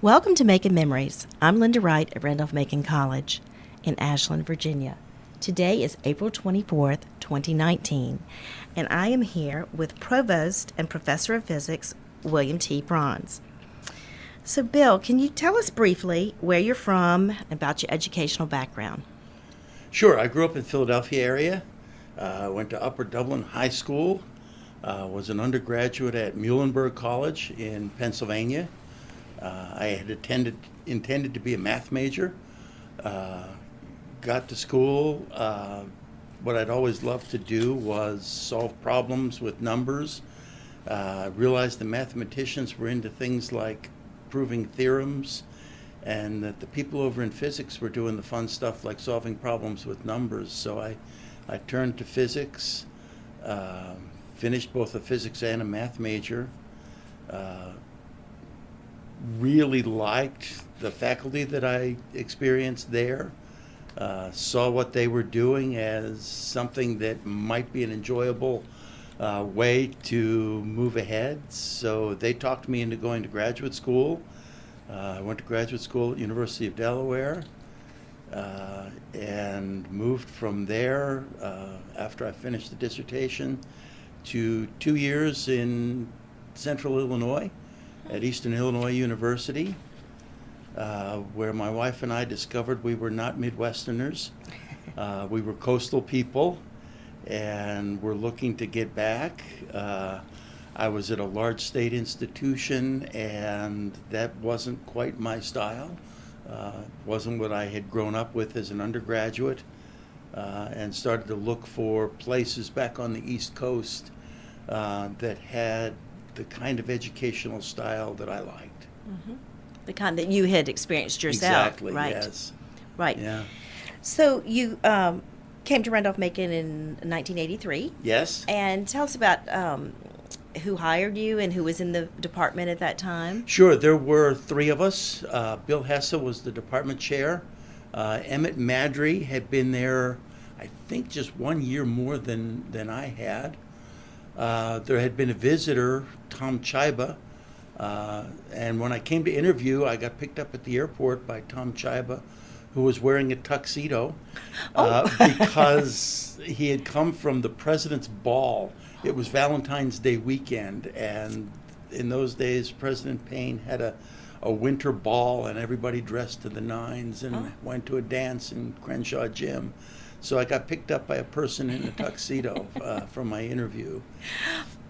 Welcome to Macon Memories. I'm Lynda Wright at Randolph-Macon College in Ashland, Virginia. Today is April 24th, 2019, and I am here with Provost and Professor of Physics, William T. Franz. So, Bill, can you tell us briefly where you're from and about your educational background? Sure. I grew up in the Philadelphia area. Went to Upper Dublin High School. Was an undergraduate at Muhlenberg College in Pennsylvania. I had intended to be a math major. Got to school. What I'd always loved to do was solve problems with numbers. Realized the mathematicians were into things like proving theorems, and that the people over in physics were doing the fun stuff like solving problems with numbers. So I turned to physics, finished both a physics and a math major. Really liked the faculty that I experienced there. Saw what they were doing as something that might be an enjoyable way to move ahead. So they talked me into going to graduate school. I went to graduate school at University of Delaware and moved from there after I finished the dissertation to 2 years in Central Illinois at Eastern Illinois University, where my wife and I discovered we were not Midwesterners. We were coastal people and were looking to get back. I was at a large state institution, and that wasn't quite my style. Wasn't what I had grown up with as an undergraduate, and started to look for places back on the East Coast that had the kind of educational style that I liked. Mm-hmm. The kind that you had experienced yourself. Exactly, right? Yes. Right. Yeah. So you came to Randolph-Macon in 1983. Yes. And tell us about who hired you and who was in the department at that time. Sure. There were three of us. Bill Hesse was the department chair. Emmett Madry had been there, I think, just 1 year more than I had. There had been a visitor, Tom Chiba, and when I came to interview, I got picked up at the airport by Tom Chiba, who was wearing a tuxedo because he had come from the President's Ball. It was Valentine's Day weekend, and in those days, President Payne had a winter ball, and everybody dressed to the nines and went to a dance in Crenshaw Gym. So I got picked up by a person in a tuxedo from my interview.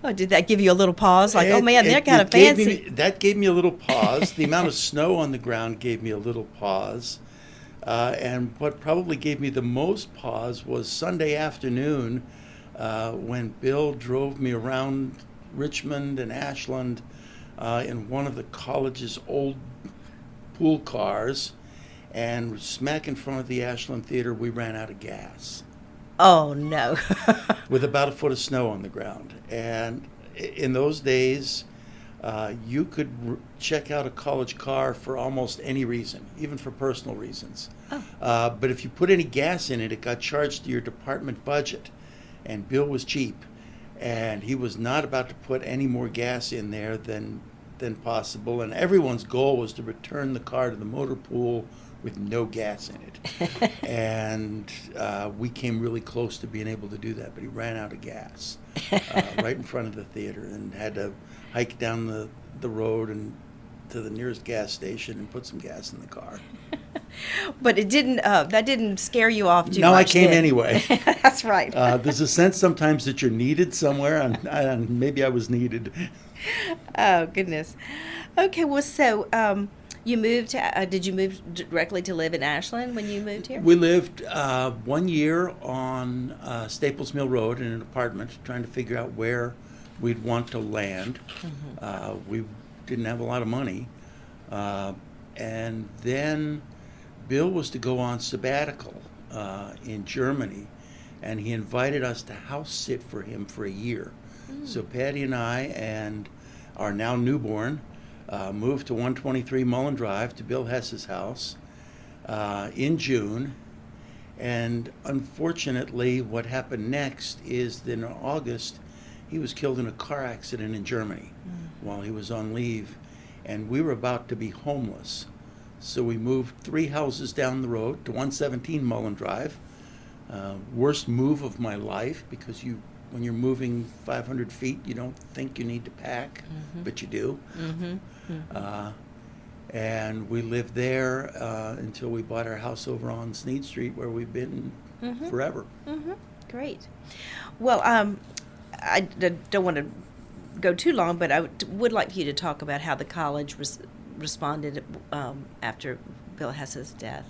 Oh, did that give you a little pause? Like, oh man, they're kind of fancy. That gave me a little pause. The amount of snow on the ground gave me a little pause. And what probably gave me the most pause was Sunday afternoon when Bill drove me around Richmond and Ashland in one of the college's old pool cars. And smack in front of the Ashland Theater, we ran out of gas. Oh, no. With about a foot of snow on the ground. And in those days, you could check out a college car for almost any reason, even for personal reasons. Oh. But if you put any gas in it, it got charged to your department budget. And Bill was cheap. And he was not about to put any more gas in there than possible. And everyone's goal was to return the car to the motor pool with no gas in it. And we came really close to being able to do that, but he ran out of gas right in front of the theater and had to hike down the road and to the nearest gas station and put some gas in the car. But it didn't. That didn't scare you off too much. No, I came anyway. That's right. There's a sense sometimes that you're needed somewhere, and maybe I was needed. Oh, goodness. Okay, well, so you moved to, did you move directly to live in Ashland when you moved here? We lived 1 year on Staples Mill Road in an apartment, trying to figure out where we'd want to land. Mm-hmm. We didn't have a lot of money. And then Bill was to go on sabbatical in Germany, and he invited us to house sit for him for a year. So Patty and I and our now newborn moved to 123 Mullen Drive to Bill Hesse's house in June. And unfortunately, what happened next is that in August, he was killed in a car accident in Germany while he was on leave. and we were about to be homeless. So we moved 3 houses down the road to 117 Mullen Drive. Worst move of my life, because when you're moving 500 feet, you don't think you need to pack, but you do. And we lived there until we bought our house over on Sneed Street, where we've been forever. Great. Well, I don't want to go too long, but I would like for you to talk about how the college responded after Bill Hess's death.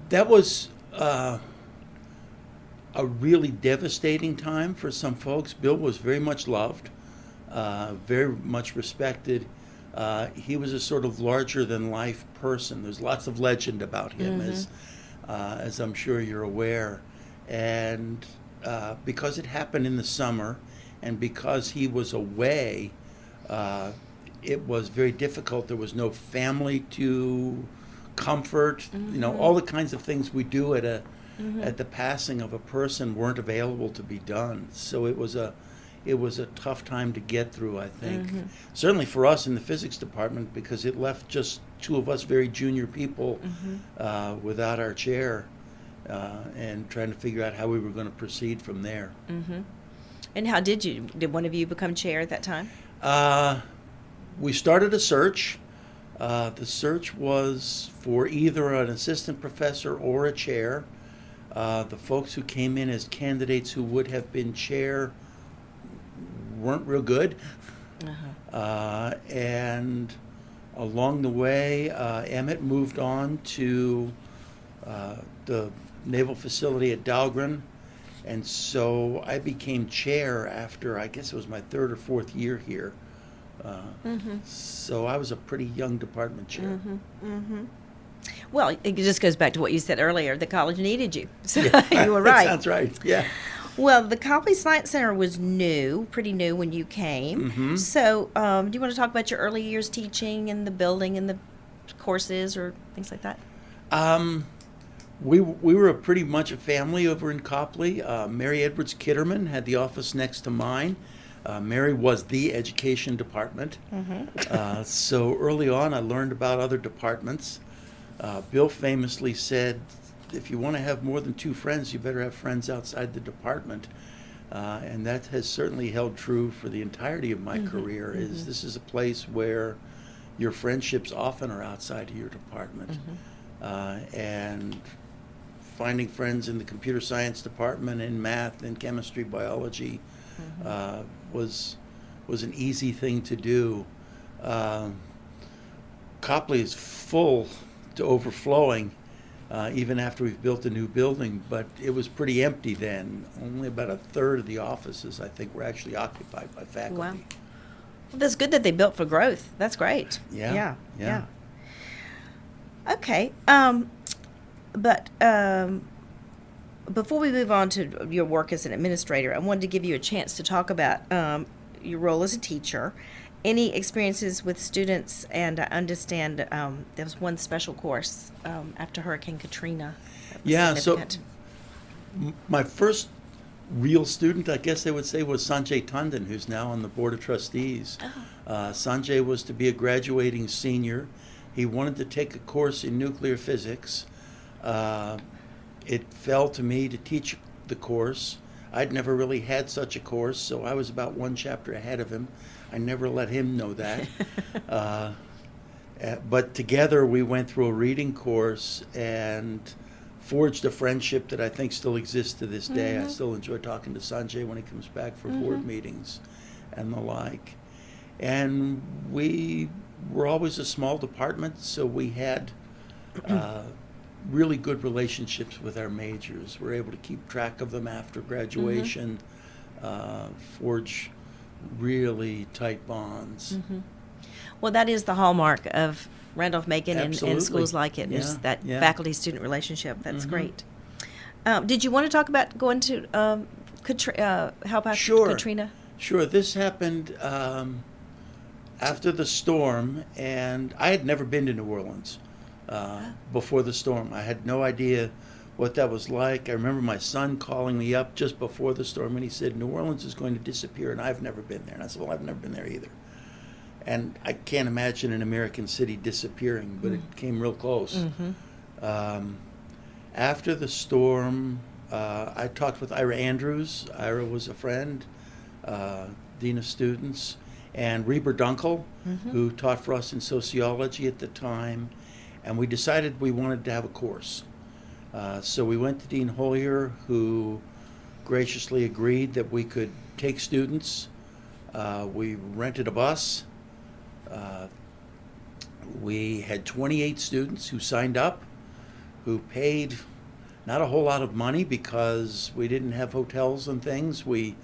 That was a really devastating time for some folks. Bill was very much loved, very much respected. He was a sort of larger-than-life person. There's lots of legend about him, as I'm sure you're aware. And because it happened in the summer, and because he was away, it was very difficult. There was no family to comfort. All the kinds of things we do at the passing of a person weren't available to be done. So it was a tough time to get through, I think. Certainly for us in the physics department, because it left just 2 of us very junior people without our chair, and trying to figure out how we were going to proceed from there. And how did one of you become chair at that time? We started a search. The search was for either an assistant professor or a chair. The folks who came in as candidates who would have been chair weren't real good. And along the way, Emmett moved on to the naval facility at Dahlgren. And so I became chair after, I guess it was my 3rd or 4th year here. So I was a pretty young department chair. Well, it just goes back to what you said earlier. The college needed you. So you were right. That sounds right, yeah. Well, the Copley Science Center was pretty new when you came. So do you want to talk about your early years teaching and the building and the courses or things like that? We were pretty much a family over in Copley. Mary Edwards Kitterman had the office next to mine. Mary was the education department. So early on, I learned about other departments. Bill famously said, if you want to have more than 2 friends, you better have friends outside the department. And that has certainly held true for the entirety of my career. This is a place where your friendships often are outside of your department. And finding friends in the computer science department, in math and chemistry, biology, was an easy thing to do. Copley is full to overflowing, even after we've built a new building, but it was pretty empty then. Only about 1/3 of the offices, I think, were actually occupied by faculty. Wow. Well, that's good that they built for growth. That's great. Yeah. Okay. But before we move on to your work as an administrator, I wanted to give you a chance to talk about your role as a teacher. Any experiences with students? And I understand there was one special course after Hurricane Katrina. Yeah, so my first real student, I guess they would say, was Sanjay Tandon, who's now on the Board of Trustees. Sanjay was to be a graduating senior. He wanted to take a course in nuclear physics. It fell to me to teach the course. I'd never really had such a course, so I was about 1 chapter ahead of him. I never let him know that. But together we went through a reading course and forged a friendship that I think still exists to this day. I still enjoy talking to Sanjay when he comes back for board meetings and the like. And we were always a small department, so we had really good relationships with our majors. We're able to keep track of them after graduation, forge really tight bonds. Well, that is the hallmark of Randolph-Macon and schools like it, is that faculty-student relationship. That's great. Did you want to talk about going to help out Katrina? Sure. This happened after the storm, and I had never been to New Orleans before the storm. I had no idea what that was like. I remember my son calling me up just before the storm, and he said, New Orleans is going to disappear, and I've never been there. And I said, well, I've never been there either. And I can't imagine an American city disappearing, but it came real close. After the storm, I talked with Ira Andrews. Ira was a friend, dean of students, and Reber Dunkel, who taught for us in sociology at the time. And we decided we wanted to have a course. So we went to Dean Hoyer, who graciously agreed that we could take students. We rented a bus. We had 28 students who signed up, who paid not a whole lot of money because we didn't have hotels and things. We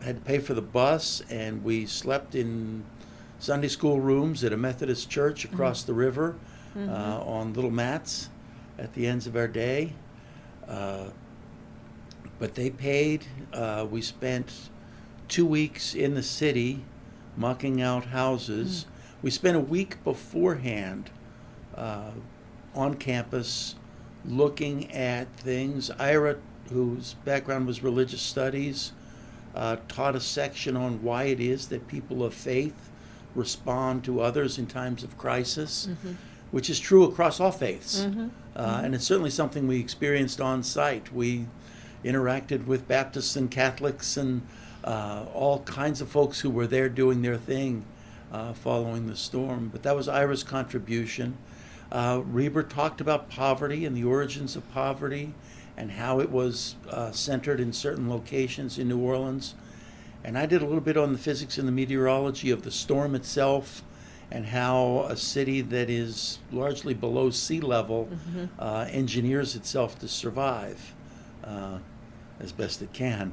had to pay for the bus, and we slept in Sunday school rooms at a Methodist church across the river on little mats at the ends of our day. But they paid. We spent 2 weeks in the city mucking out houses. We spent a week beforehand on campus looking at things. Ira, whose background was religious studies, taught a section on why it is that people of faith respond to others in times of crisis, which is true across all faiths. And it's certainly something we experienced on site. We interacted with Baptists and Catholics and all kinds of folks who were there doing their thing following the storm. But that was Ira's contribution. Reber talked about poverty and the origins of poverty and how it was centered in certain locations in New Orleans. And I did a little bit on the physics and the meteorology of the storm itself and how a city that is largely below sea level engineers itself to survive as best it can.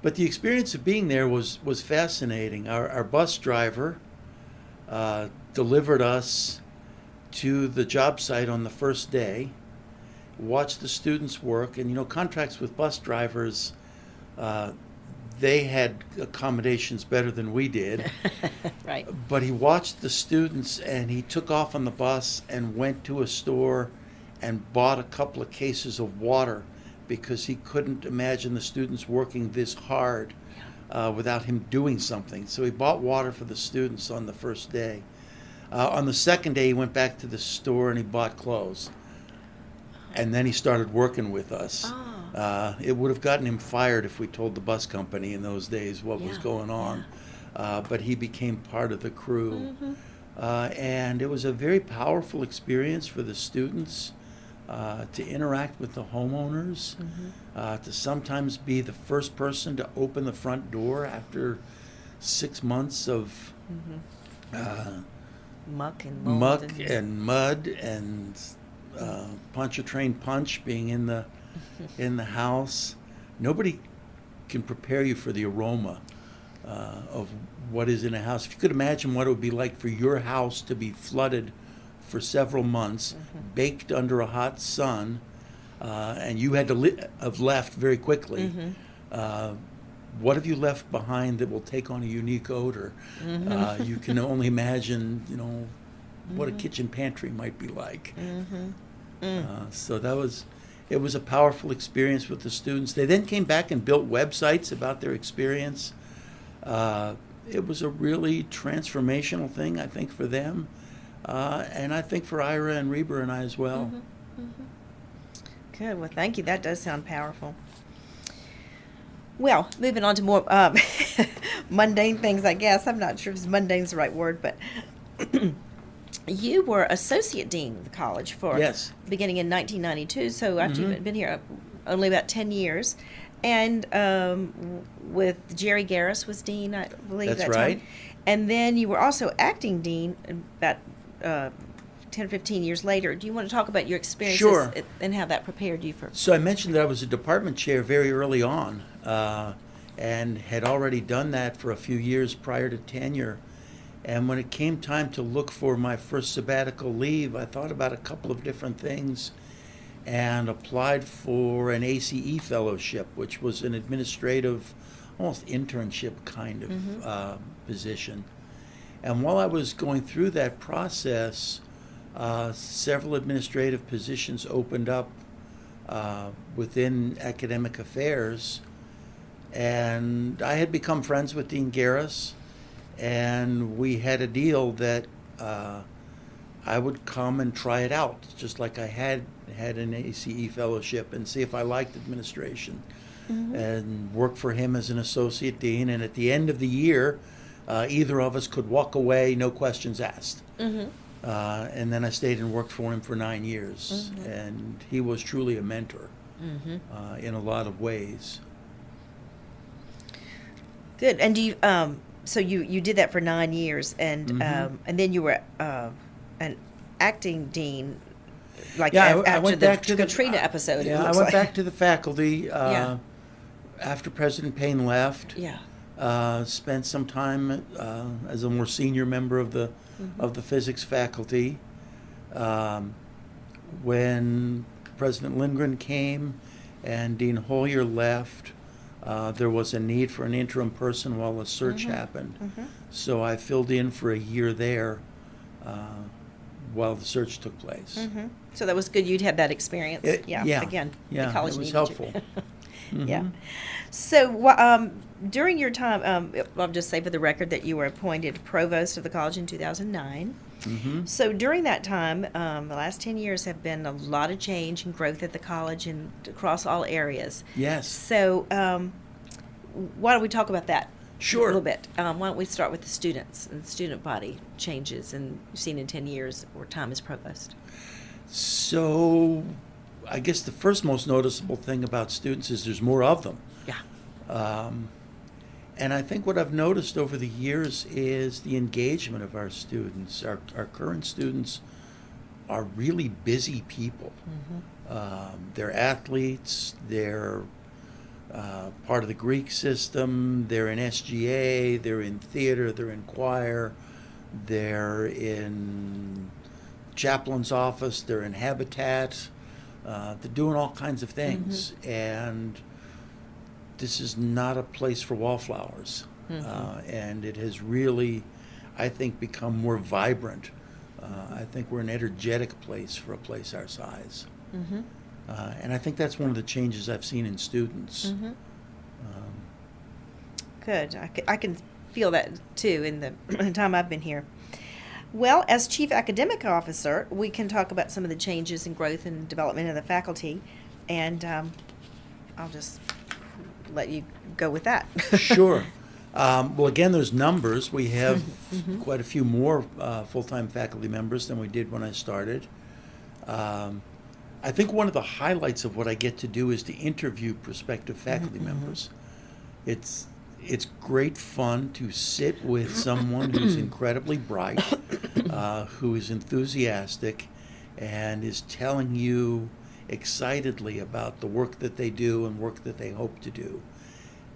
But the experience of being there was fascinating. Our bus driver delivered us to the job site on the first day, watched the students work, and contracts with bus drivers, they had accommodations better than we did. Right. But he watched the students, and he took off on the bus and went to a store and bought a couple of cases of water because he couldn't imagine the students working this hard without him doing something. So he bought water for the students on the first day. On the second day, he went back to the store and he bought clothes. And then he started working with us. It would have gotten him fired if we told the bus company in those days what was going on. But he became part of the crew. And it was a very powerful experience for the students to interact with the homeowners, to sometimes be the first person to open the front door after 6 months of muck and mold and mud and punch a train punch being in the house. Nobody can prepare you for the aroma of what is in a house. If you could imagine what it would be like for your house to be flooded for several months, baked under a hot sun, and you had to have left very quickly. What have you left behind that will take on a unique odor? You can only imagine, what a kitchen pantry might be like. So it was a powerful experience with the students. They then came back and built websites about their experience. It was a really transformational thing, I think, for them. And I think for Ira and Reber and I as well. Good. Well, thank you. That does sound powerful. Well, moving on to more mundane things, I guess. I'm not sure if mundane is the right word, but you were associate dean of the college for beginning in 1992. So after you've been here only about 10 years, and with Jerry Garris was dean, I believe. That's that right. time. And then you were also acting dean about 10 or 15 years later. Do you want to talk about your experiences and how that prepared you for? So I mentioned that I was a department chair very early on and had already done that for a few years prior to tenure. And when it came time to look for my first sabbatical leave, I thought about a couple of different things and applied for an ACE fellowship, which was an administrative, almost internship kind of position. And while I was going through that process, several administrative positions opened up within academic affairs. And I had become friends with Dean Garris, and we had a deal that I would come and try it out, just like I had an ACE fellowship, and see if I liked administration, and work for him as an associate dean. And at the end of the year, either of us could walk away, no questions asked. And then I stayed and worked for him for 9 years, and he was truly a mentor in a lot of ways. Good. And do you, so you did that for 9 years, and then you were an acting dean, like Yeah, I after went the back to the Katrina episode. Yeah, it I looks went like. back to the faculty Yeah. after President Payne left. Yeah. Spent some time as a more senior member of the physics faculty. When President Lindgren came and Dean Hoyer left, there was a need for an interim person while a search happened. So I filled in for a year there while the search took place. So that was good. You'd had that experience. Yeah. Again, Yeah, the college it was needed helpful. You. Yeah. So during your time, I'll just say for the record that you were appointed provost of the college in 2009. So during that time, the last 10 years have been a lot of change and growth at the college and across all areas. Yes. So why don't we talk about that Sure. a little bit? Why don't we start with the students and student body changes and seen in 10 years or time as provost? So I guess the first most noticeable thing about students is there's more of them. Yeah. And I think what I've noticed over the years is the engagement of our students. Our current students are really busy people. They're athletes, they're part of the Greek system, they're in SGA, they're in theater, they're in choir, they're in chaplain's office, they're in Habitat, they're doing all kinds of things. And this is not a place for wallflowers. And it has really, I think, become more vibrant. I think we're an energetic place for a place our size. And I think that's one of the changes I've seen in students. Good. I can feel that too in the time I've been here. Well, as Chief Academic Officer, we can talk about some of the changes and growth and development of the faculty, and I'll just let you go with that. Sure. Well, again, there's numbers. We have quite a few more full-time faculty members than we did when I started. I think one of the highlights of what I get to do is to interview prospective faculty members. It's great fun to sit with someone who's incredibly bright, who is enthusiastic, and is telling you excitedly about the work that they do and work that they hope to do.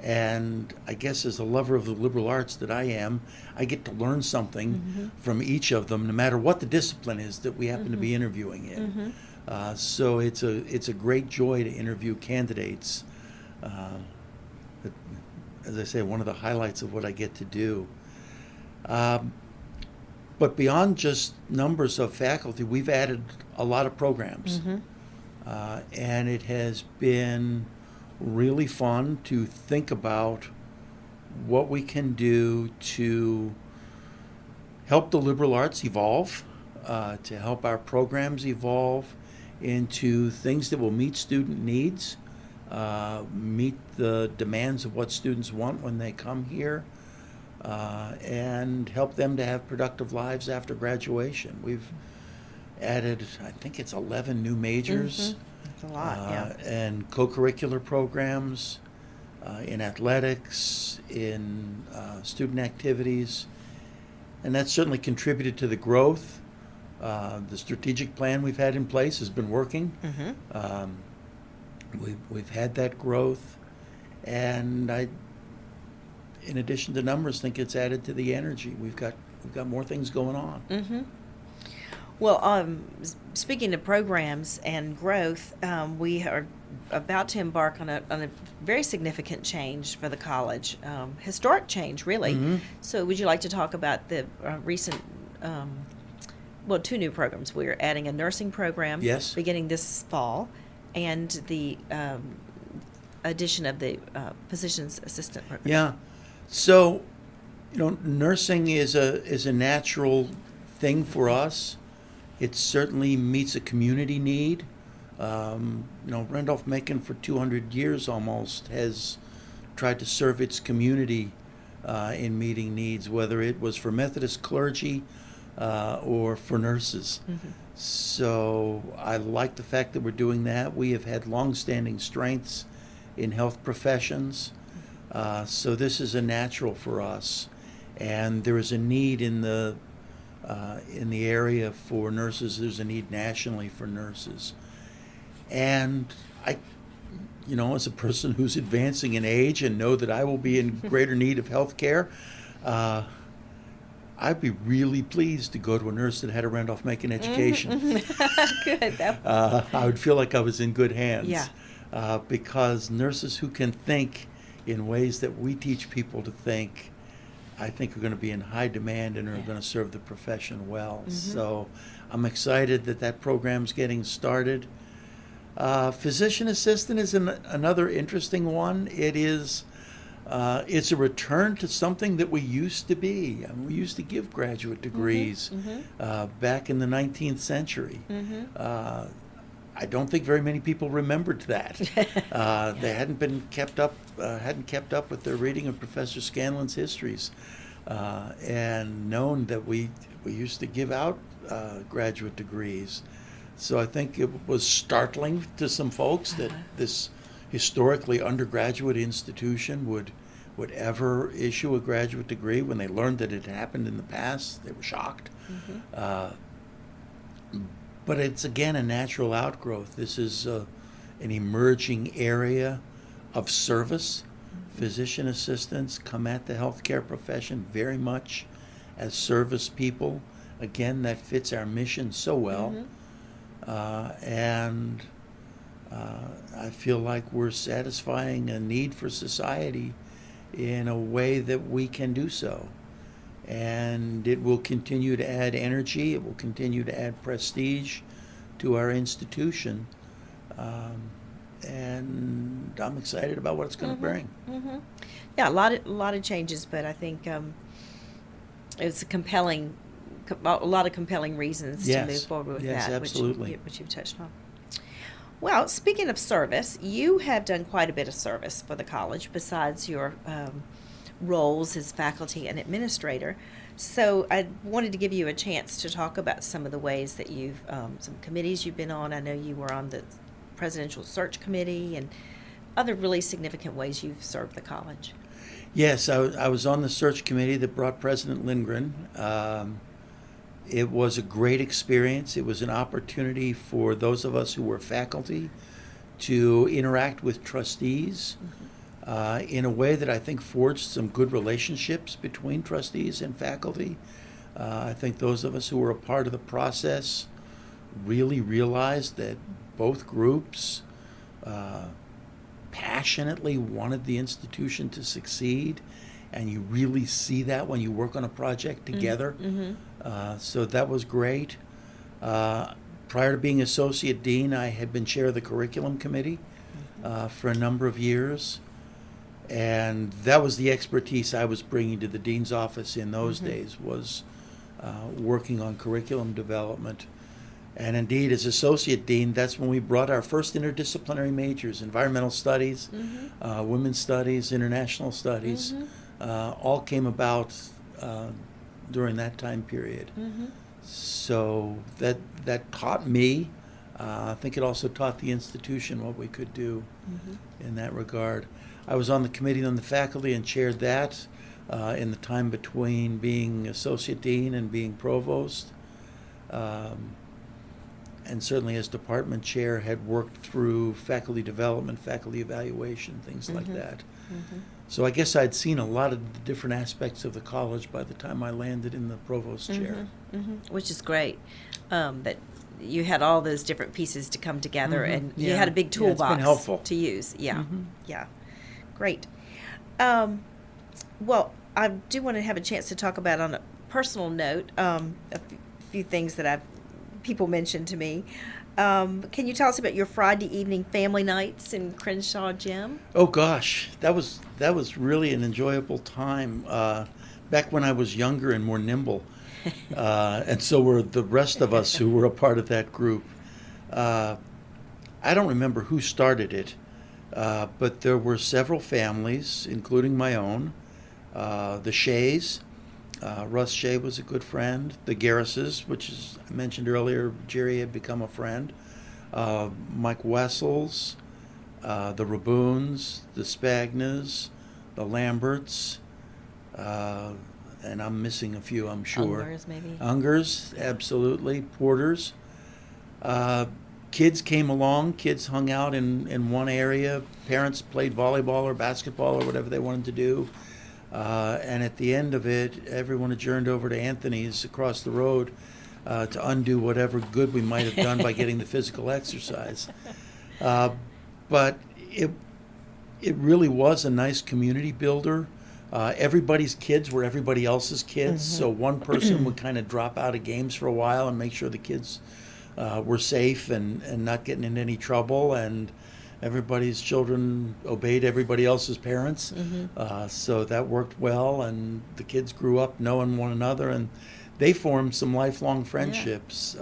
And I guess as a lover of the liberal arts that I am, I get to learn something from each of them, no matter what the discipline is that we happen to be interviewing in. So it's a great joy to interview candidates. As I say, one of the highlights of what I get to do. But beyond just numbers of faculty, we've added a lot of programs. And it has been really fun to think about what we can do to help the liberal arts evolve, to help our programs evolve into things that will meet student needs, meet the demands of what students want when they come here, and help them to have productive lives after graduation. We've added, I think it's 11 new majors. That's a lot, yeah. And co-curricular programs in athletics, in student activities. And that's certainly contributed to the growth. The strategic plan we've had in place has been working. We've had that growth. And I, in addition to numbers, think it's added to the energy. We've got more things going on. Well, speaking of programs and growth, we are about to embark on a very significant change for the college, historic change, really. So would you like to talk about the recent, two new programs? We're adding a nursing program beginning this fall, and the addition of the physician's assistant program. Yeah. So Nursing is a natural thing for us. It certainly meets a community need. Randolph-Macon for 200 years almost has tried to serve its community in meeting needs, whether it was for Methodist clergy or for nurses. Mm-hmm. So I like the fact that we're doing that. We have had longstanding strengths in health professions, so this is a natural for us. And there is a need in the area for nurses. There's a need nationally for nurses. And I, as a person who's advancing in age and know that I will be in greater need of health care, I'd be really pleased to go to a nurse that had a Randolph-Macon education. Good. I would feel like I was in good hands. Yeah. Because nurses who can think in ways that we teach people to think, I think are going to be in high demand and are going to serve the profession well. Mm-hmm. So I'm excited that program's getting started. Physician assistant is another interesting one. It's a return to something that we used to be. I mean, we used to give graduate degrees back in the 19th century. Mm-hmm. I don't think very many people remembered that. They hadn't kept up with their reading of Professor Scanlon's histories, and known that we used to give out graduate degrees. So I think it was startling to some folks that this historically undergraduate institution would ever issue a graduate degree. When they learned that it happened in the past, they were shocked. But it's, again, a natural outgrowth. This is an emerging area of service. Physician assistants come at the healthcare profession very much as service people. Again, that fits our mission so well. And I feel like we're satisfying a need for society in a way that we can do so. And it will continue to add energy, it will continue to add prestige to our institution. And I'm excited about what it's going to bring. Yeah, a lot of changes, but I think it's a lot of compelling reasons to move forward with that, absolutely. which you've touched on. Well, speaking of service, you have done quite a bit of service for the college besides your roles as faculty and administrator. So I wanted to give you a chance to talk about some of the ways that you've, some committees you've been on. I know you were on the Presidential Search Committee and other really significant ways you've served the college. Yes, I was on the search committee that brought President Lindgren. It was a great experience. It was an opportunity for those of us who were faculty to interact with trustees in a way that I think forged some good relationships between trustees and faculty. I think those of us who were a part of the process really realized that both groups passionately wanted the institution to succeed, and you really see that when you work on a project together. So that was great. Prior to being associate dean, I had been chair of the curriculum committee for a number of years, and that was the expertise I was bringing to the dean's office in those days, was working on curriculum development. And indeed, as associate dean, that's when we brought our first interdisciplinary majors: environmental studies, women's studies, international studies. All came about during that time period. So that taught me. I think it also taught the institution what we could do in that regard. I was on the committee on the faculty and chaired that in the time between being associate dean and being provost. And certainly as department chair had worked through faculty development, faculty evaluation, things like that. So I guess I'd seen a lot of the different aspects of the college by the time I landed in the provost chair. Which is great, that you had all those different pieces to come together, and you had a big toolbox it's been helpful to use. Yeah, great. Well, I do want to have a chance to talk about, on a personal note, a few things that people mentioned to me. Can you tell us about your Friday evening family nights in Crenshaw Gym? Oh gosh, that was really an enjoyable time. back when I was younger and more nimble. And so were the rest of us who were a part of that group. I don't remember who started it, but there were several families, including my own. The Shays, Russ Shay was a good friend. The Garrises, which is, I mentioned earlier, Jerry had become a friend. Mike Wessels, the Raboons, the Spagnas, the Lamberts, and I'm missing a few, I'm sure. Ungers, maybe. Ungers, absolutely. Porters. Kids came along. Kids hung out in one area. Parents played volleyball or basketball or whatever they wanted to do. And at the end of it, everyone adjourned over to Anthony's across the road to undo whatever good we might have done by getting the physical exercise. But it really was a nice community builder. Everybody's kids were everybody else's kids, so one person would kind of drop out of games for a while and make sure the kids were safe and not getting into any trouble, and everybody's children obeyed everybody else's parents. So that worked well, and the kids grew up knowing one another, and they formed some lifelong friendships.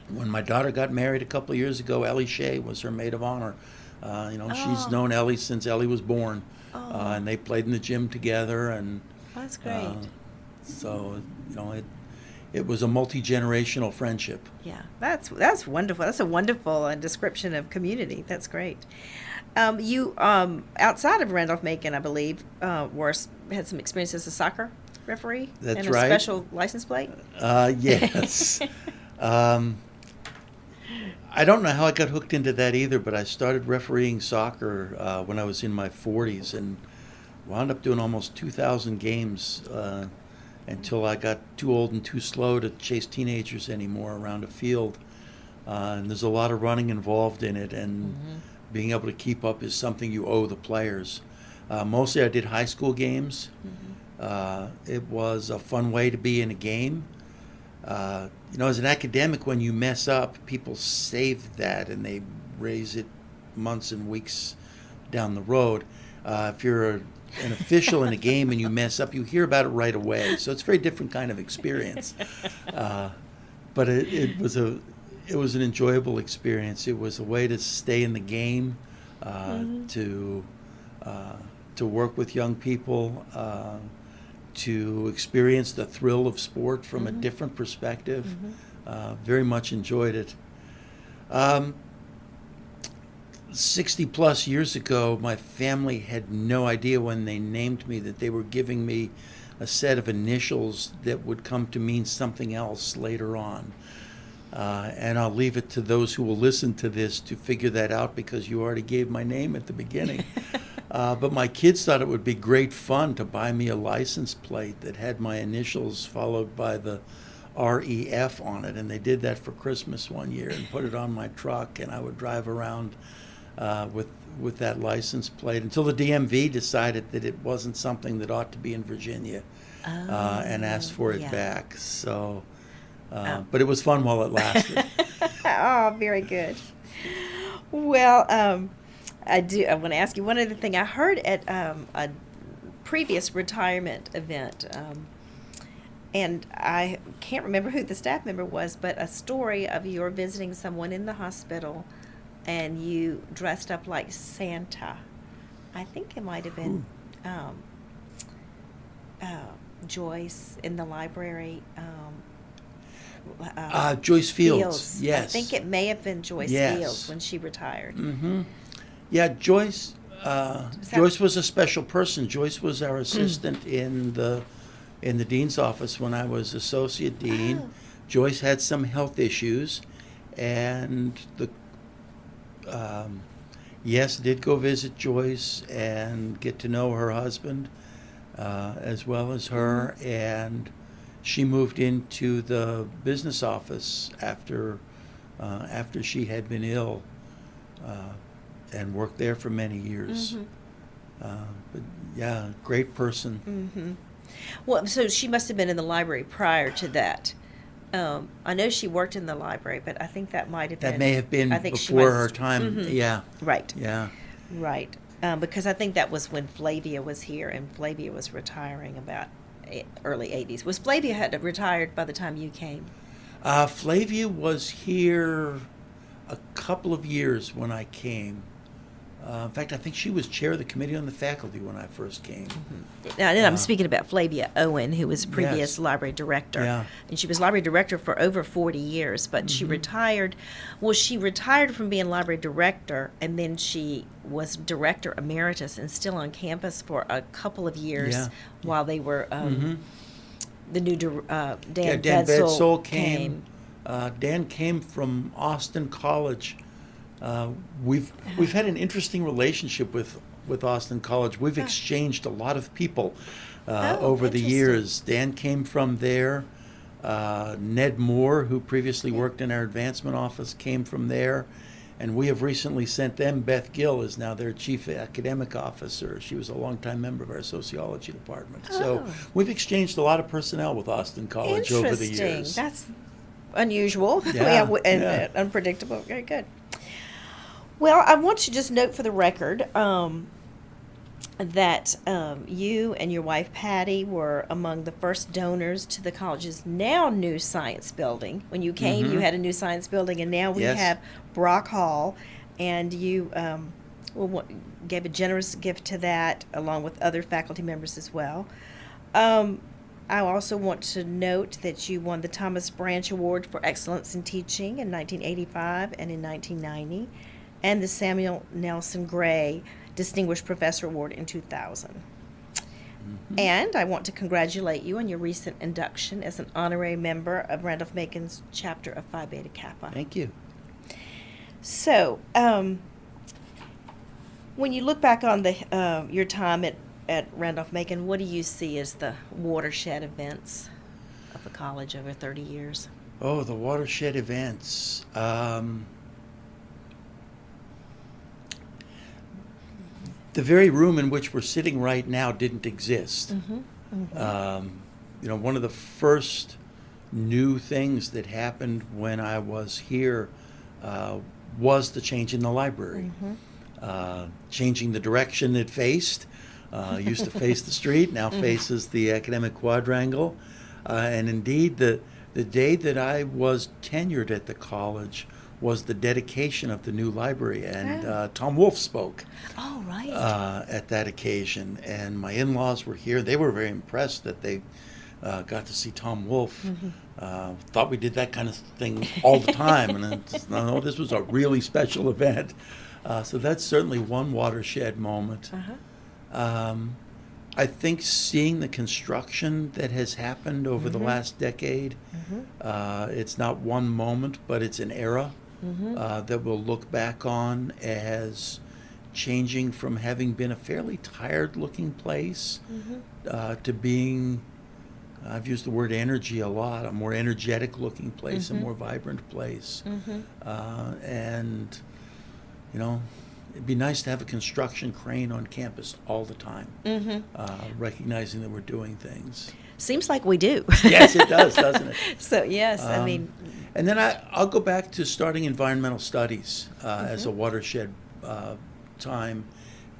When my daughter got married a couple of years ago, Ellie Shea was her maid of honor. She's known Ellie since Ellie was born. And they played in the gym together, and That's great. So it was a multi-generational friendship. Yeah, that's wonderful. That's a wonderful description of community. That's great. You outside of Randolph-Macon, I believe, had some experience as a soccer referee. That's and right. a special license plate. Yes. I don't know how I got hooked into that either, but I started refereeing soccer when I was in my 40s and wound up doing almost 2,000 games until I got too old and too slow to chase teenagers anymore around a field. And there's a lot of running involved in it, and being able to keep up is something you owe the players. Mostly I did high school games. It was a fun way to be in a game. As an academic, when you mess up, people save that and they raise it months and weeks down the road. If you're an official in a game and you mess up, you hear about it right away. So it's a very different kind of experience. But it was an enjoyable experience. It was a way to stay in the game, to work with young people, to experience the thrill of sport from a different perspective. Very much enjoyed it. 60 plus years ago, my family had no idea when they named me that they were giving me a set of initials that would come to mean something else later on. And I'll leave it to those who will listen to this to figure that out, because you already gave my name at the beginning. But my kids thought it would be great fun to buy me a license plate that had my initials followed by the REF on it. And they did that for Christmas one year and put it on my truck, and I would drive around with that license plate until the DMV decided that it wasn't something that ought to be in Virginia, and asked for it back. So, but it was fun while it lasted. Oh, very good. Well, I want to ask you one other thing. I heard at a previous retirement event, and I can't remember who the staff member was, but a story of you visiting someone in the hospital, and you dressed up like Santa. I think it might have been Joyce in the library. Joyce Fields. Yes. I think it may have been Joyce Fields when she retired. Yeah, Joyce. Joyce was a special person. Joyce was our assistant in the dean's office when I was associate dean. Oh. Joyce had some health issues, and did go visit Joyce and get to know her husband as well as her, and she moved into the business office after she had been ill, and worked there for many years. But yeah, great person. Well, so she must have been in the library prior to that. I know she worked in the library, but I think that might have been. That may have been I think before her time. Yeah. Right. Yeah. Right. Because I think that was when Flavia was here, and Flavia was retiring about early 80s. Was Flavia had retired by the time you came? Flavia was here a couple of years when I came. In fact, I think she was chair of the committee on the faculty when I first came. Now, and I'm speaking about Flavia Owen, who was previous Yes. library director. Yeah. And she was library director for over 40 years, but she retired. Well, she retired from being library director, and then she was director emeritus and still on campus for a couple of years Yeah. while they were, the new Dan Dan Bedsole Bedsole came. Dan came from Austin College. We've had an interesting relationship with Austin College. We've exchanged a lot of people over the interesting. years. Dan came from there. Ned Moore, who previously worked in our advancement office, came from there. And we have recently sent them. Beth Gill is now their chief academic officer. She was a longtime member of our sociology department. So we've exchanged a lot of personnel with Austin College over the years. That's unusual. Yeah, and yeah. unpredictable. Very good. Well, I want to just note for the record that you and your wife Patty were among the first donors to the college's now new science building. When you came, you had a new science building, and now we Yes. have Brock Hall, and you gave a generous gift to that, along with other faculty members as well. I also want to note that you won the Thomas Branch Award for Excellence in Teaching in 1985 and in 1990, and the Samuel Nelson Gray Distinguished Professor Award in 2000. And I want to congratulate you on your recent induction as an honorary member of Randolph-Macon's chapter of Phi Beta Kappa. Thank you. So, when you look back on the your time at Randolph-Macon, what do you see as the watershed events of the college over 30 years? Oh, the watershed events. The very room in which we're sitting right now didn't exist. One of the first new things that happened when I was here was the change in the library. Changing the direction it faced. Used to face the street, now faces the academic quadrangle. And indeed, the day that I was tenured at the college was the dedication of the new library, and Tom Wolfe spoke Oh, right. at that occasion. And my in-laws were here. They were very impressed that they got to see Tom Wolfe. Thought we did that kind of thing all the time, and no, this was a really special event. So that's certainly one watershed moment. I think seeing the construction that has happened over the last decade, it's not one moment, but it's an era that we'll look back on as changing from having been a fairly tired-looking place to being, I've used the word energy a lot, a more energetic-looking place, a more vibrant place. And, it'd be nice to have a construction crane on campus all the time, recognizing that we're doing things. Seems like we do. Yes, it does, doesn't it? So, yes, I mean... And then I'll go back to starting environmental studies as a watershed time,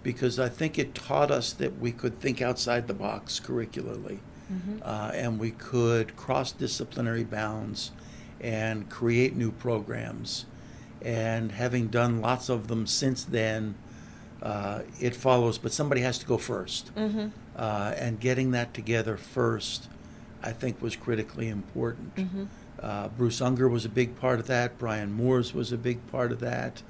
because I think it taught us that we could think outside the box curricularly, and we could cross disciplinary bounds and create new programs. And having done lots of them since then, it follows, but somebody has to go first. And getting that together first, I think, was critically important. Bruce Unger was a big part of that. Brian Moores was a big part of that.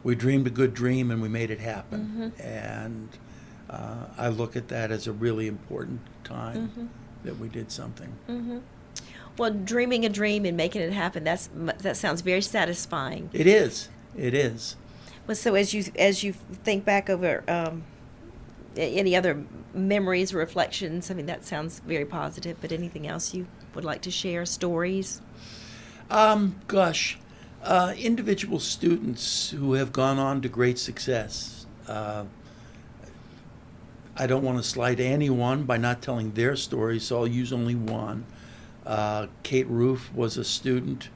We dreamed a good dream and we made it happen. And I look at that as a really important time that we did something. Well, dreaming a dream and making it happen, that sounds very satisfying. It is. It is. Well, so as you think back over any other memories or reflections, I mean, that sounds very positive, but anything else you would like to share, stories? Individual students who have gone on to great success. I don't want to slight anyone by not telling their story, so I'll use only one. Kate Roof was a student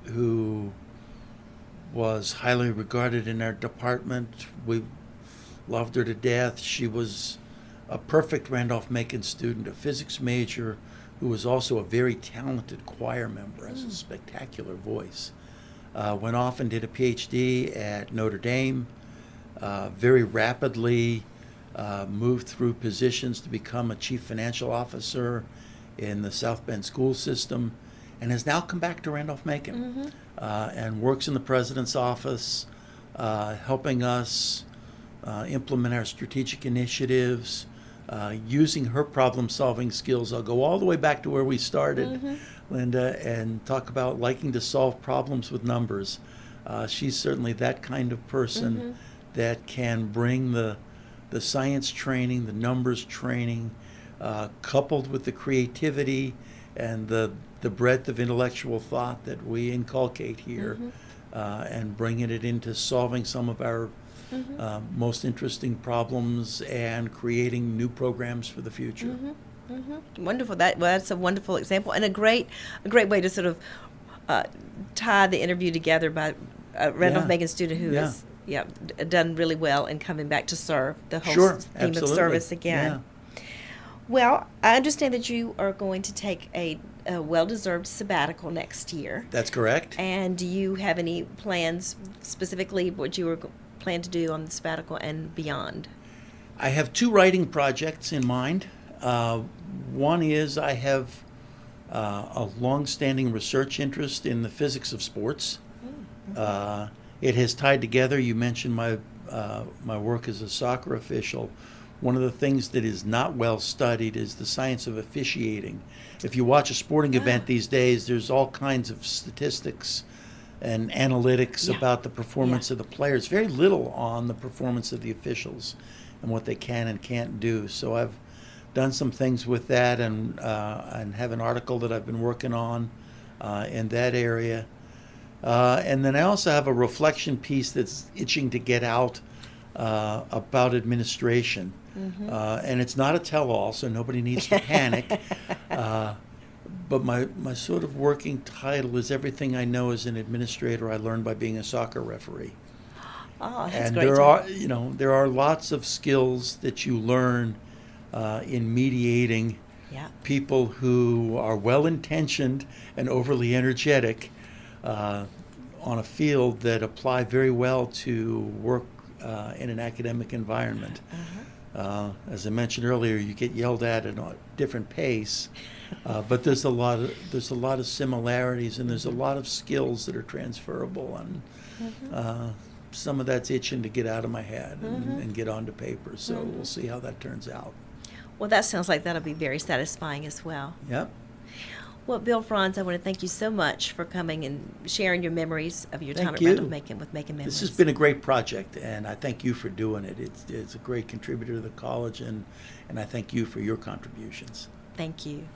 who was highly regarded in our department. We loved her to death. She was a perfect Randolph-Macon student, a physics major who was also a very talented choir member, has a spectacular voice. Went off and did a PhD at Notre Dame, very rapidly moved through positions to become a chief financial officer in the South Bend school system, and has now come back to Randolph-Macon and works in the president's office, helping us implement our strategic initiatives, using her problem-solving skills. I'll go all the way back to where we started, Lynda, and talk about liking to solve problems with numbers. She's certainly that kind of person that can bring the science training, the numbers training, coupled with the creativity and the breadth of intellectual thought that we inculcate here, and bringing it into solving some of our most interesting problems and creating new programs for the future. Wonderful. That's a wonderful example, and a great way to sort of tie the interview together by a Randolph-Macon student who has done really well in coming back to serve the whole theme of service again. Well, I understand that you are going to take a well-deserved sabbatical next year. That's correct. And do you have any plans, specifically what you plan to do on the sabbatical and beyond? I have 2 writing projects in mind. One is I have a long-standing research interest in the physics of sports. It has tied together. You mentioned my work as a soccer official. One of the things that is not well studied is the science of officiating. If you watch a sporting event these days, there's all kinds of statistics and analytics about the performance of the players. Very little on the performance of the officials and what they can and can't do. So I've done some things with that, and have an article that I've been working on in that area. And then I also have a reflection piece that's itching to get out about administration. And it's not a tell-all, so nobody needs to panic. But my sort of working title is Everything I Know as an Administrator I Learned by Being a Soccer Referee. Oh, that's And great. there are lots of skills that you learn in mediating people who are well-intentioned and overly energetic on a field that apply very well to work in an academic environment. As I mentioned earlier, you get yelled at a different pace, but there's a lot of similarities, and there's a lot of skills that are transferable, and some of that's itching to get out of my head and get onto paper. So we'll see how that turns out. Well, that sounds like that'll be very satisfying as well. Yep. Well, Bill Franz, I want to thank you so much for coming and sharing your memories of your time Thank at you. Randolph-Macon with Macon Memories. This has been a great project, and I thank you for doing it. It's a great contributor to the college, and I thank you for your contributions. Thank you.